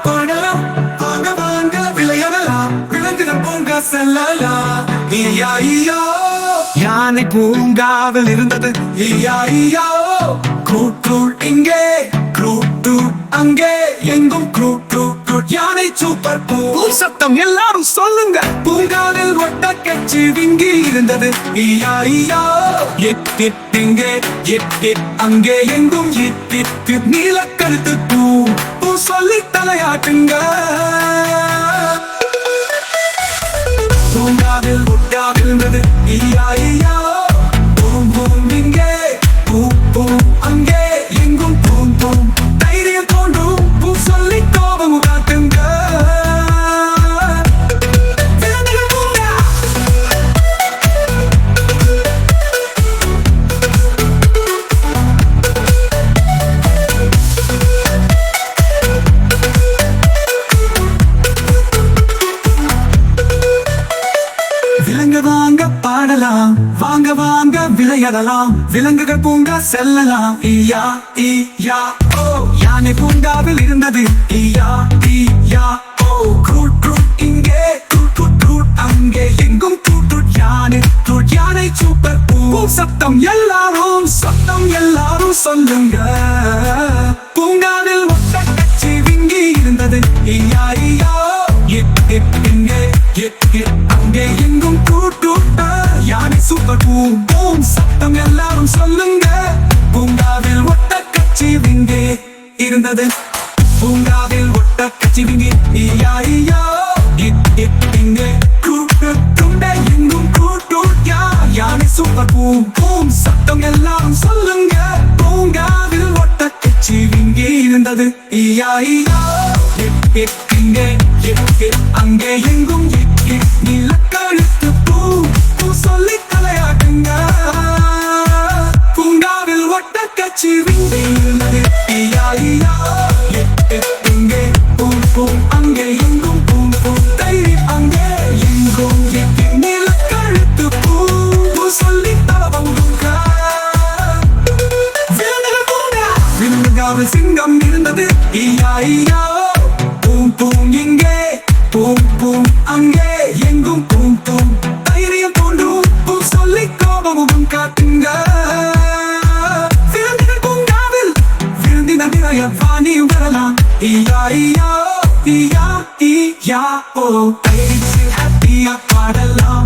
பாடலாம், வாங்க வாங்க விளையாடலாம், விலங்குகள் பூங்கா செல்லலாம். ஈயா ஈயா, யானை பூங்காவில் இருந்தது. ஈயா ஈயா, கூட்டூர் இங்கே, கூட்டூர் அங்கே, எங்கும் கூட்டூர். யானை சூப்பர் பூ சத்தம் எல்லாரும் சொல்லுங்க. பூங்காவில் ஒட்டக்கச்சி விங்கி இருந்தது. ஈயா ஈயா, எட் இங்கே, எட் அங்கே, எங்கும் எட் நீலக்கழுத்து பூ பூ சொல்லி தலையாட்டுங்க. பூங்காவில் ஒட்டாவில் இருந்தது. ஈயா ஈயா, பூம் பூம் இங்கே, பூம் பூம் அங்கே, எங்கும் பூம் பூம். தைரியம் தோன்றும் பூ சொல்லி கோபம் காட்டுங்க. விலங்கு வாங்க பாடலாம், வாங்க வாங்க விளையாடலாம், விலங்குகள் பூங்கா செல்லலாம். ஈயா ஈயா ஓ, யானை பூங்காவில் இருந்தது. ஈயா ஈயா ஓ, கூட் இங்கே, கூட் அங்கே, எங்கும் கூட் யானை. யானை சூப்பர் பூ சத்தம் எல்லாரும் சொல்லுங்க. பூங்காவில் ஒட்டக்கச்சி விங்கி இருந்தது. ஈயா ஈயா, எட் இங்கே, எட் அங்கே, எங்கும் கூட்டூட்ட யானை சூப்பர் பூ பூம் சத்தம் எல்லாரும் சொல்லுங்க. பூங்காவில் ஒட்டக்கச்சி விங்கி இருந்தது. பூங்காவில் ஒட்டக்கச்சி விங்கி. ஈயா ஈயா, எட் இங்கே, கூட்டுண்ட எங்கும் கூட்டூட்ட யானை சூப்பர் பூ பூம் சத்தம் எல்லாரும் சொல்லுங்க. பூங்காவில் ஒட்டக்கச்சி விங்கி இருந்தது. ஈயா ஈயா, எட் இங்கே, எட் அங்கே, எங்கும் நீலக்கழுத்து பூ பூ சொல்லி தலையாட்டுங்க. பூங்காவில் ஒட்டக்கச்சி விங்கி இருந்தது. ஈயா ஈயா, எட் இங்கே, பூம் பூம் அங்கே, எங்கும் பூம் பூம். தைரியம் அங்கே, எங்கும் நீலக்கழுத்து பூ பூ சொல்லி தலைவங்க. விலங்குகாவில் சிங்கம் இருந்தது. ஈயா ஈயா, பூம் பூம் இங்கே, பூம் பூம் அங்கே, எங்கும் பூம் பூம். தைரியம் தோன்றும் பூ சொல்லி கோபமும் காட்டுங்க. விருந்தினர் பூங்காவில் விருந்தினர் நிறைய வாணி வரலாம். ஈயா ஈயா, ஈயா ஈயா ஓ, ஹாப்பியா பாடலாம்.